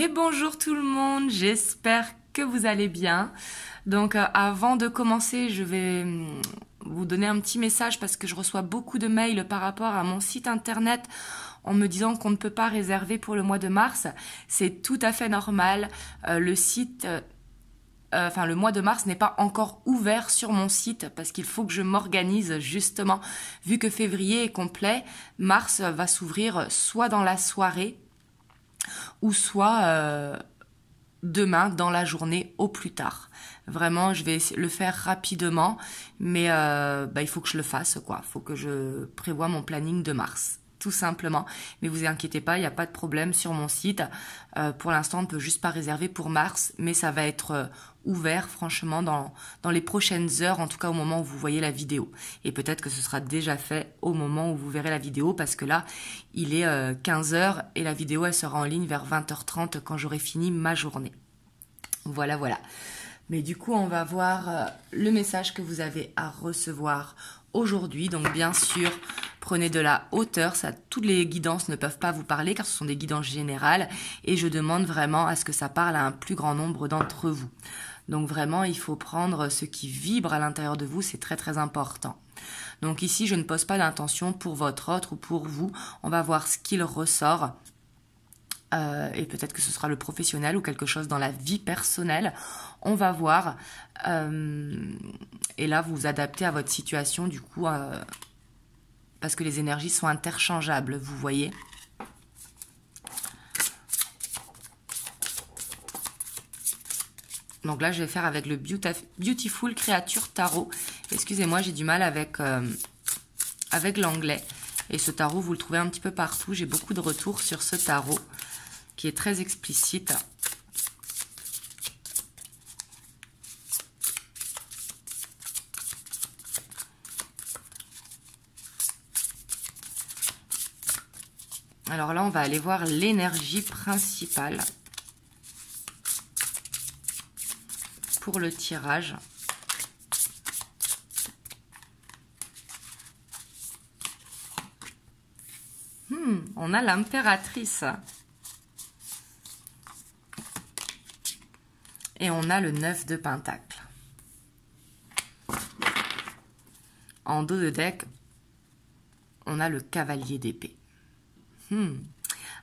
Mais bonjour tout le monde, j'espère que vous allez bien. Donc avant de commencer, je vais vous donner un petit message parce que je reçois beaucoup de mails par rapport à mon site internet en me disant qu'on ne peut pas réserver pour le mois de mars. C'est tout à fait normal. Le site... le mois de mars n'est pas encore ouvert sur mon site parce qu'il faut que je m'organise justement. Vu que février est complet, mars va s'ouvrir soit dans la soirée ou soit demain dans la journée au plus tard. Vraiment, je vais le faire rapidement, mais il faut que je le fasse, quoi. Il faut que je prévoie mon planning de mars. Tout simplement. Mais vous inquiétez pas, il n'y a pas de problème sur mon site. Pour l'instant, on ne peut juste pas réserver pour mars, mais ça va être ouvert, franchement, dans les prochaines heures, en tout cas au moment où vous voyez la vidéo. Et peut-être que ce sera déjà fait au moment où vous verrez la vidéo, parce que là, il est 15h et la vidéo, elle sera en ligne vers 20h30 quand j'aurai fini ma journée. Voilà, voilà. Mais du coup, on va voir le message que vous avez à recevoir aujourd'hui. Donc bien sûr, prenez de la hauteur. Toutes les guidances ne peuvent pas vous parler car ce sont des guidances générales. Et je demande vraiment à ce que ça parle à un plus grand nombre d'entre vous. Donc vraiment, il faut prendre ce qui vibre à l'intérieur de vous. C'est très très important. Donc ici, je ne pose pas d'intention pour votre autre ou pour vous. On va voir ce qu'il ressort. Et peut-être que ce sera le professionnel ou quelque chose dans la vie personnelle. On va voir. Et là, vous vous adaptez à votre situation, du coup, parce que les énergies sont interchangeables, vous voyez. Donc là, je vais faire avec le Beautiful Creature Tarot. Excusez-moi, j'ai du mal avec l'anglais. Et ce tarot, vous le trouvez un petit peu partout. J'ai beaucoup de retours sur ce tarot qui est très explicite. Alors là, on va aller voir l'énergie principale pour le tirage. On a l'impératrice. Et on a le 9 de Pentacle. En dos de deck, on a le cavalier d'épée.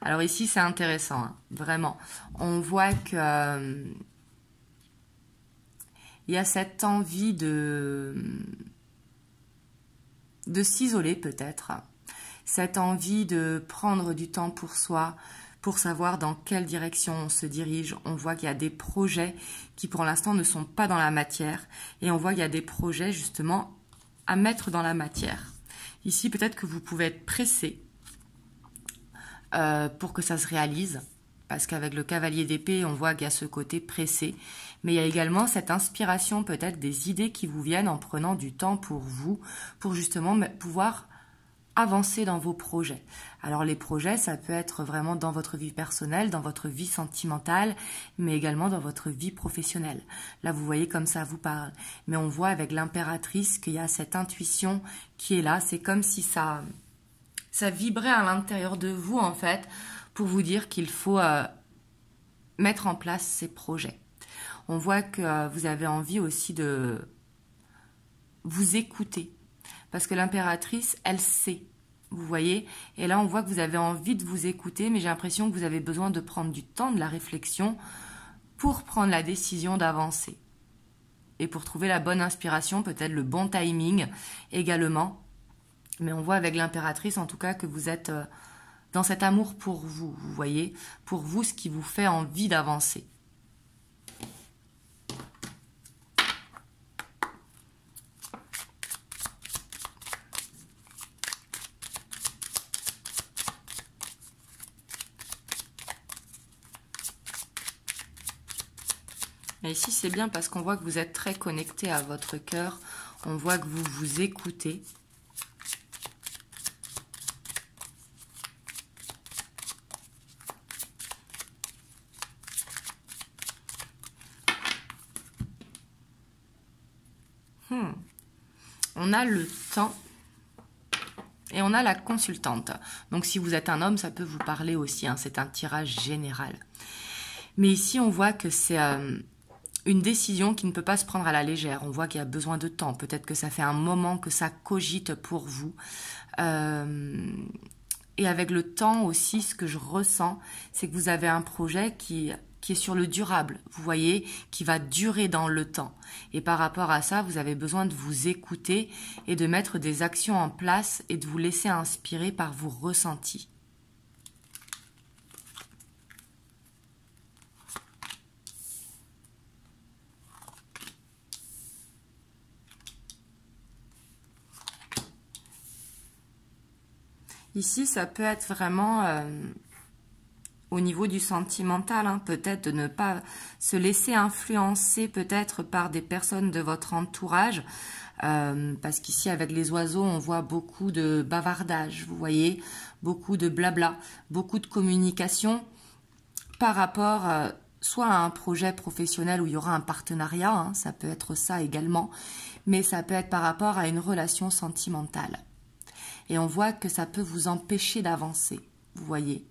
Alors ici, c'est intéressant, hein, vraiment. On voit que il y a cette envie de s'isoler peut-être. Cette envie de prendre du temps pour soi, pour savoir dans quelle direction on se dirige. On voit qu'il y a des projets qui pour l'instant ne sont pas dans la matière. Et on voit qu'il y a des projets justement à mettre dans la matière. Ici, peut-être que vous pouvez être pressé pour que ça se réalise. Parce qu'avec le cavalier d'épée, on voit qu'il y a ce côté pressé. Mais il y a également cette inspiration, peut-être des idées qui vous viennent en prenant du temps pour vous, pour justement pouvoir avancer dans vos projets. Alors les projets, ça peut être vraiment dans votre vie personnelle, dans votre vie sentimentale, mais également dans votre vie professionnelle. Là, vous voyez comme ça vous parle. Mais on voit avec l'impératrice qu'il y a cette intuition qui est là. C'est comme si ça vibrait à l'intérieur de vous, en fait, pour vous dire qu'il faut mettre en place ces projets. On voit que vous avez envie aussi de vous écouter. Parce que l'impératrice, elle sait, vous voyez. Et là, on voit que vous avez envie de vous écouter, mais j'ai l'impression que vous avez besoin de prendre du temps, de la réflexion, pour prendre la décision d'avancer. Et pour trouver la bonne inspiration, peut-être le bon timing également. Mais on voit avec l'impératrice, en tout cas, que vous êtes dans cet amour pour vous, vous voyez. Pour vous, ce qui vous fait envie d'avancer. Et ici, c'est bien parce qu'on voit que vous êtes très connecté à votre cœur. On voit que vous vous écoutez. On a le temps et on a la consultante. Donc si vous êtes un homme, ça peut vous parler aussi, hein, c'est un tirage général. Mais ici, on voit que c'est une décision qui ne peut pas se prendre à la légère. On voit qu'il y a besoin de temps. Peut-être que ça fait un moment que ça cogite pour vous. Et avec le temps aussi, ce que je ressens, c'est que vous avez un projet qui est sur le durable, vous voyez, qui va durer dans le temps. Et par rapport à ça, vous avez besoin de vous écouter et de mettre des actions en place et de vous laisser inspirer par vos ressentis. Ici, ça peut être vraiment au niveau du sentimental, hein, peut-être de ne pas se laisser influencer peut-être par des personnes de votre entourage, parce qu'ici, avec les oiseaux, on voit beaucoup de bavardage, vous voyez, beaucoup de blabla, beaucoup de communication par rapport soit à un projet professionnel où il y aura un partenariat, hein, ça peut être ça également, mais ça peut être par rapport à une relation sentimentale. Et on voit que ça peut vous empêcher d'avancer, vous voyez.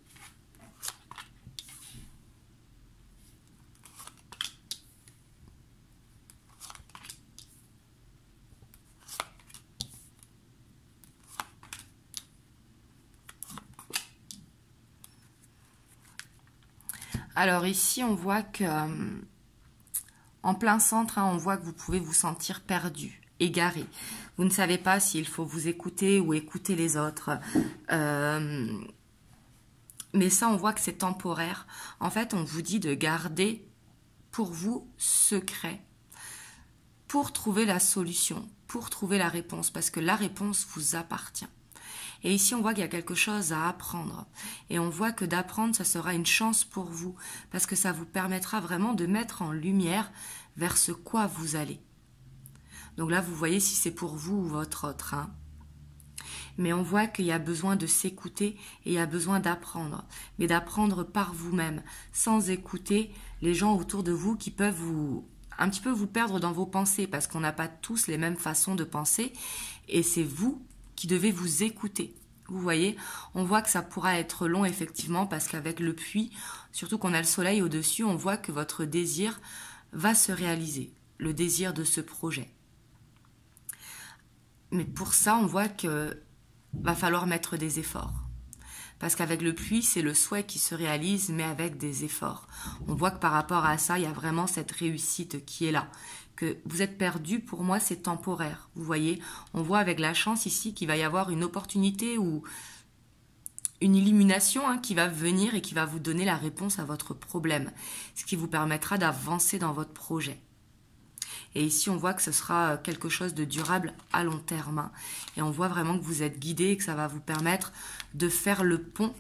Alors ici, on voit que, en plein centre, hein, on voit que vous pouvez vous sentir perdu, égaré. Vous ne savez pas s'il faut vous écouter ou écouter les autres. Mais ça, on voit que c'est temporaire. En fait, on vous dit de garder pour vous secret, pour trouver la solution, pour trouver la réponse, parce que la réponse vous appartient. Et ici, on voit qu'il y a quelque chose à apprendre. Et on voit que d'apprendre, ça sera une chance pour vous, parce que ça vous permettra vraiment de mettre en lumière vers ce quoi vous allez. Donc là, vous voyez si c'est pour vous ou votre autre. Hein. Mais on voit qu'il y a besoin de s'écouter et il y a besoin d'apprendre. Mais d'apprendre par vous-même, sans écouter les gens autour de vous qui peuvent un petit peu vous perdre dans vos pensées, parce qu'on n'a pas tous les mêmes façons de penser. Et c'est vous qui devez vous écouter. Vous voyez, on voit que ça pourra être long effectivement, parce qu'avec le puits, surtout qu'on a le soleil au-dessus, on voit que votre désir va se réaliser, le désir de ce projet. Mais pour ça, on voit que va falloir mettre des efforts. Parce qu'avec le puits, c'est le souhait qui se réalise, mais avec des efforts. On voit que par rapport à ça, il y a vraiment cette réussite qui est là. Que vous êtes perdu, pour moi, c'est temporaire. Vous voyez, on voit avec la chance ici qu'il va y avoir une opportunité ou une illumination hein, qui va venir et qui va vous donner la réponse à votre problème. Ce qui vous permettra d'avancer dans votre projet. Et ici, on voit que ce sera quelque chose de durable à long terme. Hein. Et on voit vraiment que vous êtes guidé et que ça va vous permettre de faire le pont.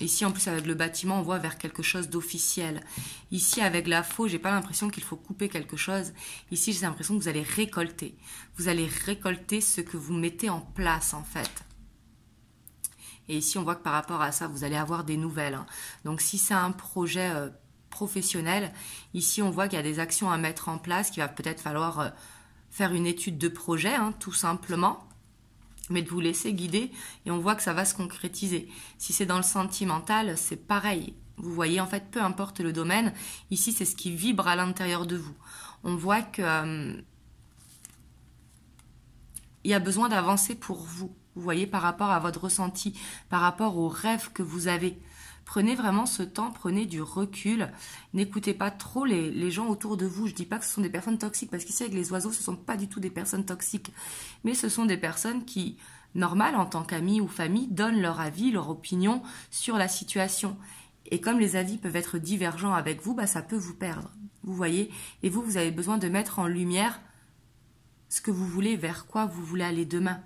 Ici, en plus, avec le bâtiment, on voit vers quelque chose d'officiel. Ici, avec la faux, j'ai pas l'impression qu'il faut couper quelque chose. Ici, j'ai l'impression que vous allez récolter. Vous allez récolter ce que vous mettez en place, en fait. Et ici, on voit que par rapport à ça, vous allez avoir des nouvelles. Hein. Donc, si c'est un projet professionnel, ici, on voit qu'il y a des actions à mettre en place, qu'il va peut-être falloir faire une étude de projet, hein, tout simplement. Mais de vous laisser guider et on voit que ça va se concrétiser. Si c'est dans le sentimental, c'est pareil. Vous voyez, en fait, peu importe le domaine, ici, c'est ce qui vibre à l'intérieur de vous. On voit que il y a besoin d'avancer pour vous. Vous voyez, par rapport à votre ressenti, par rapport aux rêves que vous avez. Prenez vraiment ce temps, prenez du recul. N'écoutez pas trop les gens autour de vous. Je ne dis pas que ce sont des personnes toxiques, parce qu'ici, avec les oiseaux, ce ne sont pas du tout des personnes toxiques. Mais ce sont des personnes qui, normales, en tant qu'amis ou famille, donnent leur avis, leur opinion sur la situation. Et comme les avis peuvent être divergents avec vous, bah, ça peut vous perdre. Vous voyez? Et vous, vous avez besoin de mettre en lumière ce que vous voulez, vers quoi vous voulez aller demain.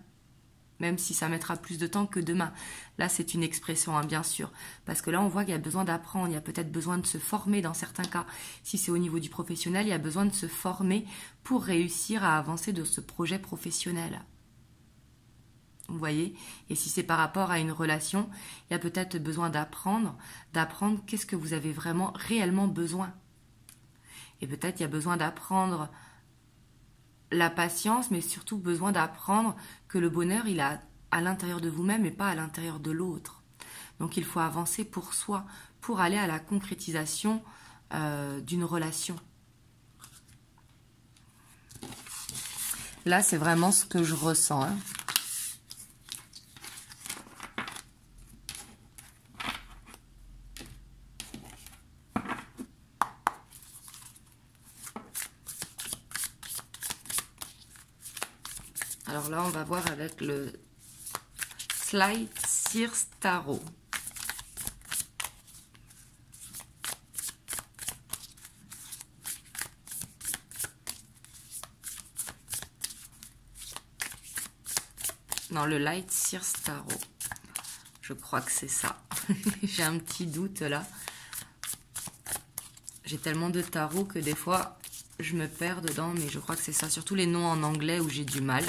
Même si ça mettra plus de temps que demain. Là, c'est une expression, hein, bien sûr. Parce que là, on voit qu'il y a besoin d'apprendre, il y a peut-être besoin de se former dans certains cas. Si c'est au niveau du professionnel, il y a besoin de se former pour réussir à avancer de ce projet professionnel. Vous voyez? Et si c'est par rapport à une relation, il y a peut-être besoin d'apprendre qu'est-ce que vous avez vraiment, réellement besoin. Et peut-être il y a besoin d'apprendre la patience, mais surtout besoin d'apprendre que le bonheur, il est à l'intérieur de vous-même et pas à l'intérieur de l'autre. Donc il faut avancer pour soi, pour aller à la concrétisation d'une relation. Là, c'est vraiment ce que je ressens. Hein. Alors là, on va voir avec le Slide Sears Tarot. Non, le Light Sears Tarot. Je crois que c'est ça. J'ai un petit doute là. J'ai tellement de tarots que des fois, je me perds dedans, mais je crois que c'est ça. Surtout les noms en anglais où j'ai du mal.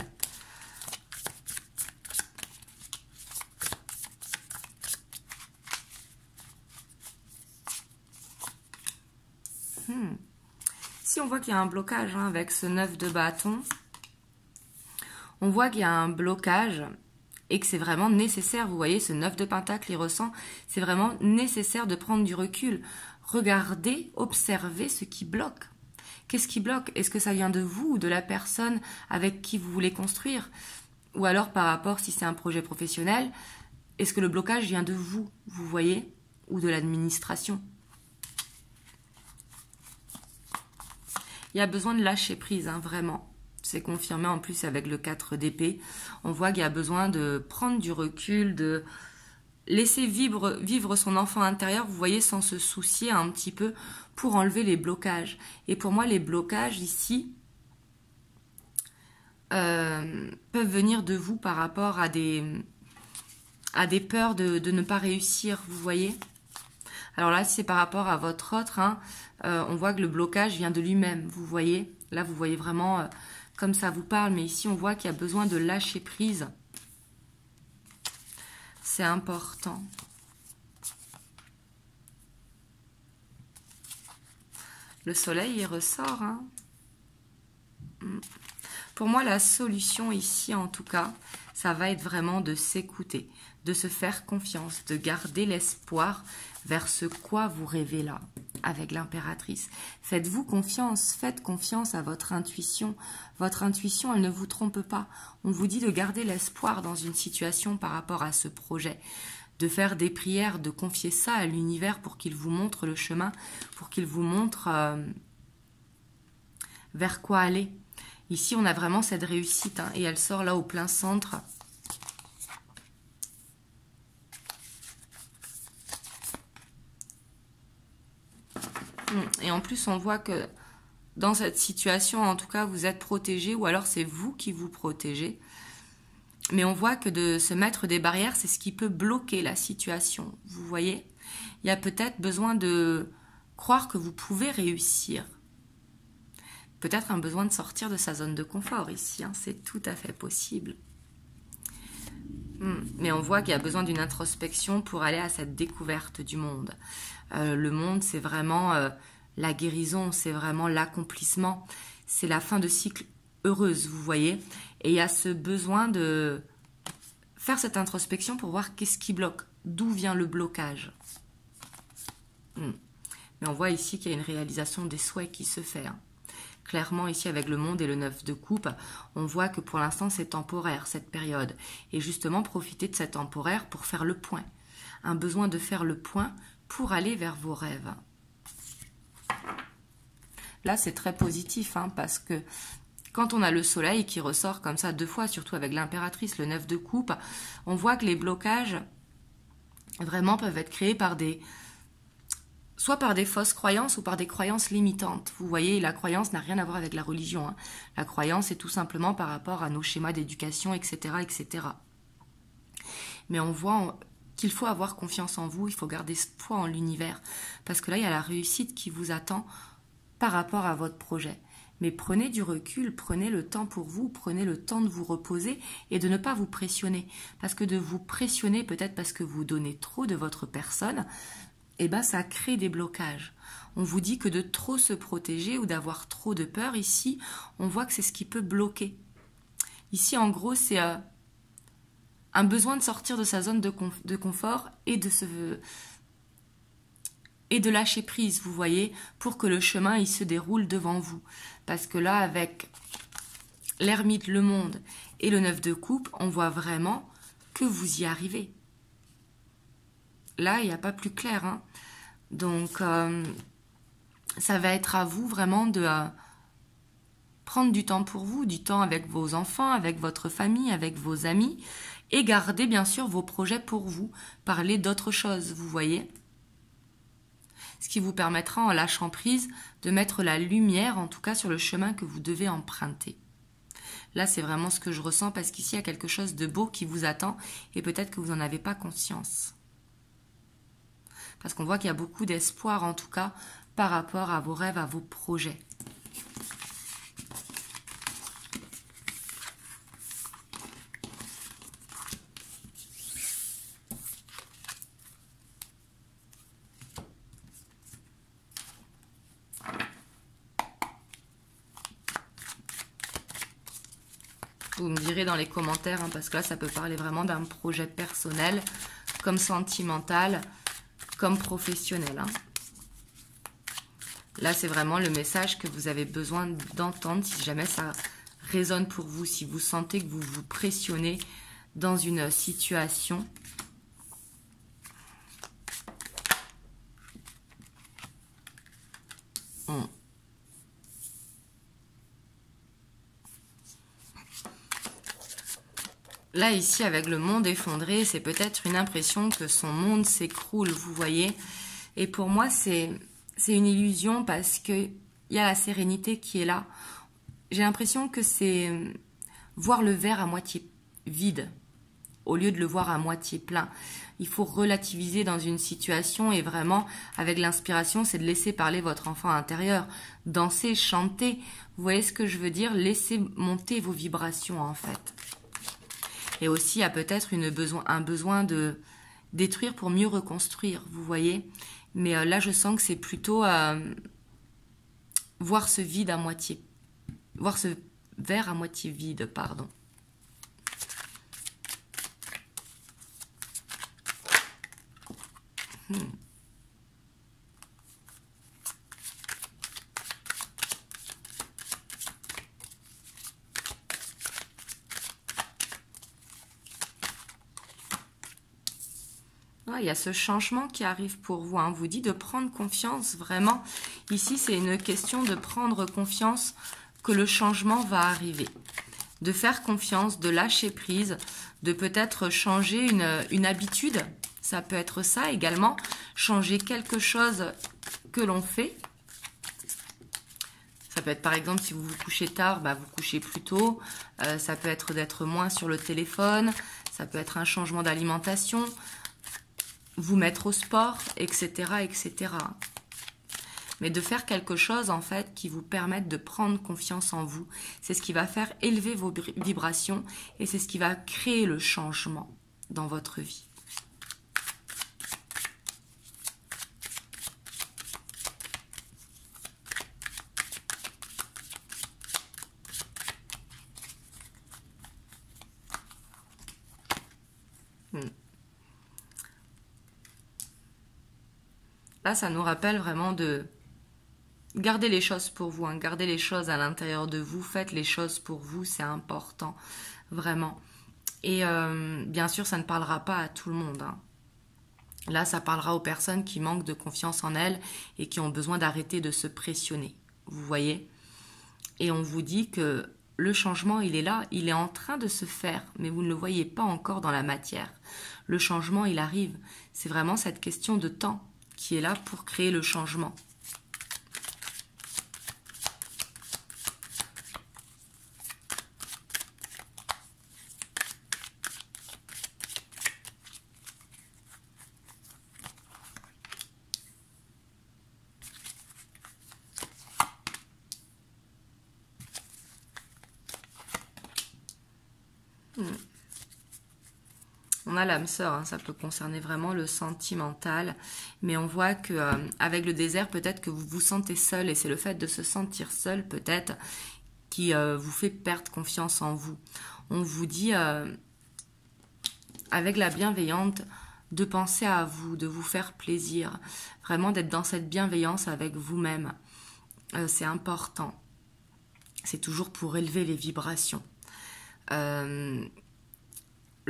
Si on voit qu'il y a un blocage hein, avec ce 9 de bâton, on voit qu'il y a un blocage et que c'est vraiment nécessaire. Vous voyez, ce 9 de pentacle, il ressent, c'est vraiment nécessaire de prendre du recul. Regardez, observez ce qui bloque. Qu'est-ce qui bloque? Est-ce que ça vient de vous ou de la personne avec qui vous voulez construire? Ou alors par rapport, si c'est un projet professionnel, est-ce que le blocage vient de vous, vous voyez, ou de l'administration? Il y a besoin de lâcher prise, hein, vraiment. C'est confirmé en plus avec le 4 d'épée. On voit qu'il y a besoin de prendre du recul, de laisser vivre son enfant intérieur, vous voyez, sans se soucier un petit peu pour enlever les blocages. Et pour moi, les blocages ici peuvent venir de vous par rapport à des peurs de ne pas réussir, vous voyez. Alors là, si c'est par rapport à votre autre, hein, on voit que le blocage vient de lui-même, vous voyez. Là, vous voyez vraiment comme ça vous parle, mais ici, on voit qu'il y a besoin de lâcher prise. C'est important. Le soleil, il ressort. Hein. Pour moi, la solution ici, en tout cas, ça va être vraiment de s'écouter, de se faire confiance, de garder l'espoir vers ce quoi vous rêvez là, avec l'impératrice. Faites-vous confiance, faites confiance à votre intuition. Votre intuition, elle ne vous trompe pas. On vous dit de garder l'espoir dans une situation par rapport à ce projet, de faire des prières, de confier ça à l'univers pour qu'il vous montre le chemin, pour qu'il vous montre vers quoi aller. Ici, on a vraiment cette réussite, hein, et elle sort là au plein centre. Et en plus, on voit que dans cette situation, en tout cas, vous êtes protégé, ou alors c'est vous qui vous protégez. Mais on voit que de se mettre des barrières, c'est ce qui peut bloquer la situation. Vous voyez, il y a peut-être besoin de croire que vous pouvez réussir. Peut-être un besoin de sortir de sa zone de confort ici, hein, c'est tout à fait possible. Mais on voit qu'il y a besoin d'une introspection pour aller à cette découverte du monde. Le monde, c'est vraiment la guérison, c'est vraiment l'accomplissement, c'est la fin de cycle heureuse, vous voyez. Et il y a ce besoin de faire cette introspection pour voir qu'est-ce qui bloque, d'où vient le blocage. Mais on voit ici qu'il y a une réalisation des souhaits qui se fait. Hein. Clairement, ici, avec le monde et le 9 de coupe, on voit que pour l'instant, c'est temporaire, cette période. Et justement, profitez de cette temporaire pour faire le point. Un besoin de faire le point pour aller vers vos rêves. Là, c'est très positif, hein, parce que quand on a le soleil qui ressort comme ça 2 fois, surtout avec l'impératrice, le 9 de coupe, on voit que les blocages, vraiment, peuvent être créés par soit par des fausses croyances ou par des croyances limitantes. Vous voyez, la croyance n'a rien à voir avec la religion. Hein. La croyance est tout simplement par rapport à nos schémas d'éducation, etc., etc. Mais on voit qu'il faut avoir confiance en vous, il faut garder foi en l'univers. Parce que là, il y a la réussite qui vous attend par rapport à votre projet. Mais prenez du recul, prenez le temps pour vous, prenez le temps de vous reposer et de ne pas vous pressionner. Parce que de vous pressionner, peut-être parce que vous donnez trop de votre personne, eh ben, ça crée des blocages. On vous dit que de trop se protéger ou d'avoir trop de peur, ici, on voit que c'est ce qui peut bloquer. Ici, en gros, c'est un besoin de sortir de sa zone de confort et et de lâcher prise, vous voyez, pour que le chemin il se déroule devant vous. Parce que là, avec l'ermite, le monde et le 9 de coupe, on voit vraiment que vous y arrivez. Là, il n'y a pas plus clair, hein. Donc, ça va être à vous vraiment de prendre du temps pour vous, du temps avec vos enfants, avec votre famille, avec vos amis, et garder bien sûr vos projets pour vous. Parler d'autres choses, vous voyez. Ce qui vous permettra, en lâchant prise, de mettre la lumière, en tout cas, sur le chemin que vous devez emprunter. Là, c'est vraiment ce que je ressens, parce qu'ici, il y a quelque chose de beau qui vous attend, et peut-être que vous n'en avez pas conscience. Parce qu'on voit qu'il y a beaucoup d'espoir, en tout cas, par rapport à vos rêves, à vos projets. Vous me direz dans les commentaires, hein, parce que là, ça peut parler vraiment d'un projet personnel, comme sentimental, comme professionnel. Hein. Là, c'est vraiment le message que vous avez besoin d'entendre si jamais ça résonne pour vous, si vous sentez que vous vous pressionnez dans une situation. Là, ici, avec le monde effondré, c'est peut-être une impression que son monde s'écroule, vous voyez. Et pour moi, c'est une illusion parce qu'il y a la sérénité qui est là. J'ai l'impression que c'est voir le verre à moitié vide au lieu de le voir à moitié plein. Il faut relativiser dans une situation et vraiment, avec l'inspiration, c'est de laisser parler votre enfant intérieur. Danser, chanter, vous voyez ce que je veux dire? Laissez monter vos vibrations, en fait. Et aussi, il y a peut-être un besoin de détruire pour mieux reconstruire, vous voyez. Mais là, je sens que c'est plutôt voir ce vide à moitié. Voir ce verre à moitié vide, pardon. Il y a ce changement qui arrive pour vous. Hein. Vous dit de prendre confiance, vraiment. Ici, c'est une question de prendre confiance que le changement va arriver. De faire confiance, de lâcher prise, de peut-être changer une habitude. Ça peut être ça également. Changer quelque chose que l'on fait. Ça peut être par exemple si vous vous couchez tard, vous couchez plus tôt. Ça peut être d'être moins sur le téléphone. Ça peut être un changement d'alimentation. Vous mettre au sport, etc., etc. Mais de faire quelque chose, en fait, qui vous permette de prendre confiance en vous. C'est ce qui va faire élever vos vibrations et c'est ce qui va créer le changement dans votre vie. Là, ça nous rappelle vraiment de garder les choses pour vous, hein, garder les choses à l'intérieur de vous, faites les choses pour vous, c'est important, vraiment. Et bien sûr, ça ne parlera pas à tout le monde. Hein. Là, ça parlera aux personnes qui manquent de confiance en elles et qui ont besoin d'arrêter de se pressionner, vous voyez. Et on vous dit que le changement, il est là, il est en train de se faire, mais vous ne le voyez pas encore dans la matière. Le changement, il arrive. C'est vraiment cette question de temps qui est là pour créer le changement. On a l'âme sœur, hein, ça peut concerner vraiment le sentimental, mais on voit que avec le désert, peut-être que vous vous sentez seul, et c'est le fait de se sentir seul, peut-être, qui vous fait perdre confiance en vous. On vous dit, avec la bienveillante, de penser à vous, de vous faire plaisir, vraiment d'être dans cette bienveillance avec vous-même. C'est important. C'est toujours pour élever les vibrations. Le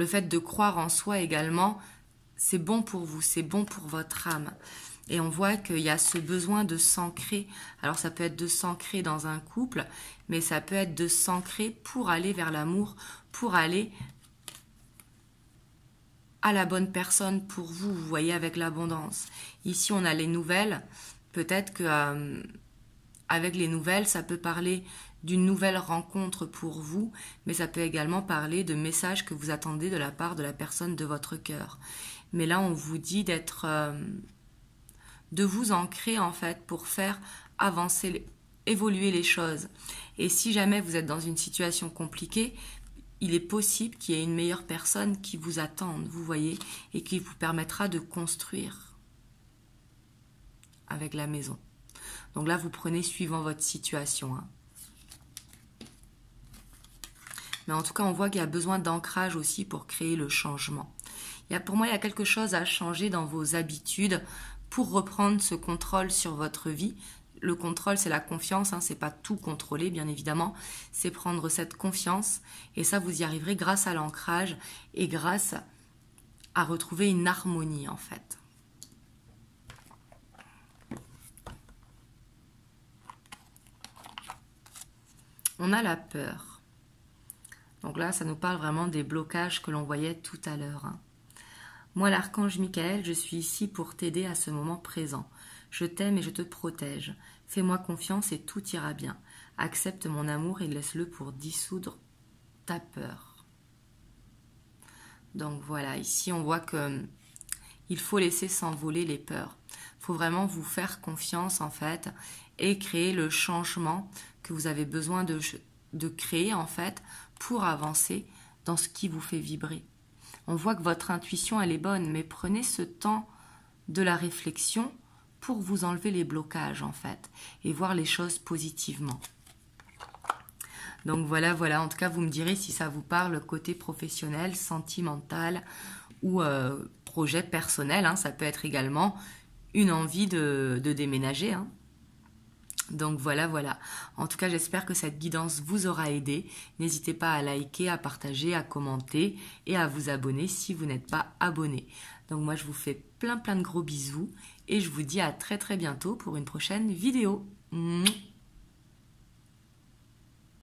fait de croire en soi également, c'est bon pour vous, c'est bon pour votre âme. Et on voit qu'il y a ce besoin de s'ancrer. Alors ça peut être de s'ancrer dans un couple, mais ça peut être de s'ancrer pour aller vers l'amour, pour aller à la bonne personne pour vous, vous voyez, avec l'abondance. Ici, on a les nouvelles. Peut-être que avec les nouvelles, ça peut parler d'une nouvelle rencontre pour vous, mais ça peut également parler de messages que vous attendez de la part de la personne de votre cœur. Mais là, on vous dit de vous ancrer en fait pour faire avancer, évoluer les choses. Et si jamais vous êtes dans une situation compliquée, il est possible qu'il y ait une meilleure personne qui vous attende, vous voyez, et qui vous permettra de construire avec la maison. Donc là, vous prenez suivant votre situation. Hein. Mais en tout cas, on voit qu'il y a besoin d'ancrage aussi pour créer le changement. Pour moi, il y a quelque chose à changer dans vos habitudes pour reprendre ce contrôle sur votre vie. Le contrôle, c'est la confiance, hein, c'est pas tout contrôler, bien évidemment. C'est prendre cette confiance et ça, vous y arriverez grâce à l'ancrage et grâce à retrouver une harmonie, en fait. On a la peur. Donc là, ça nous parle vraiment des blocages que l'on voyait tout à l'heure. Hein. Moi, l'archange Michael, je suis ici pour t'aider à ce moment présent. Je t'aime et je te protège. Fais-moi confiance et tout ira bien. Accepte mon amour et laisse-le pour dissoudre ta peur. Donc voilà, ici on voit que il faut laisser s'envoler les peurs. Il faut vraiment vous faire confiance en fait et créer le changement que vous avez besoin de créer en fait pour avancer dans ce qui vous fait vibrer. On voit que votre intuition elle est bonne, mais prenez ce temps de la réflexion pour vous enlever les blocages en fait et voir les choses positivement. Donc voilà, en tout cas vous me direz si ça vous parle côté professionnel, sentimental ou projet personnel, hein. Ça peut être également une envie de déménager. Hein. Donc voilà. En tout cas, j'espère que cette guidance vous aura aidé. N'hésitez pas à liker, à partager, à commenter et à vous abonner si vous n'êtes pas abonné. Donc moi, je vous fais plein de gros bisous et je vous dis à très bientôt pour une prochaine vidéo.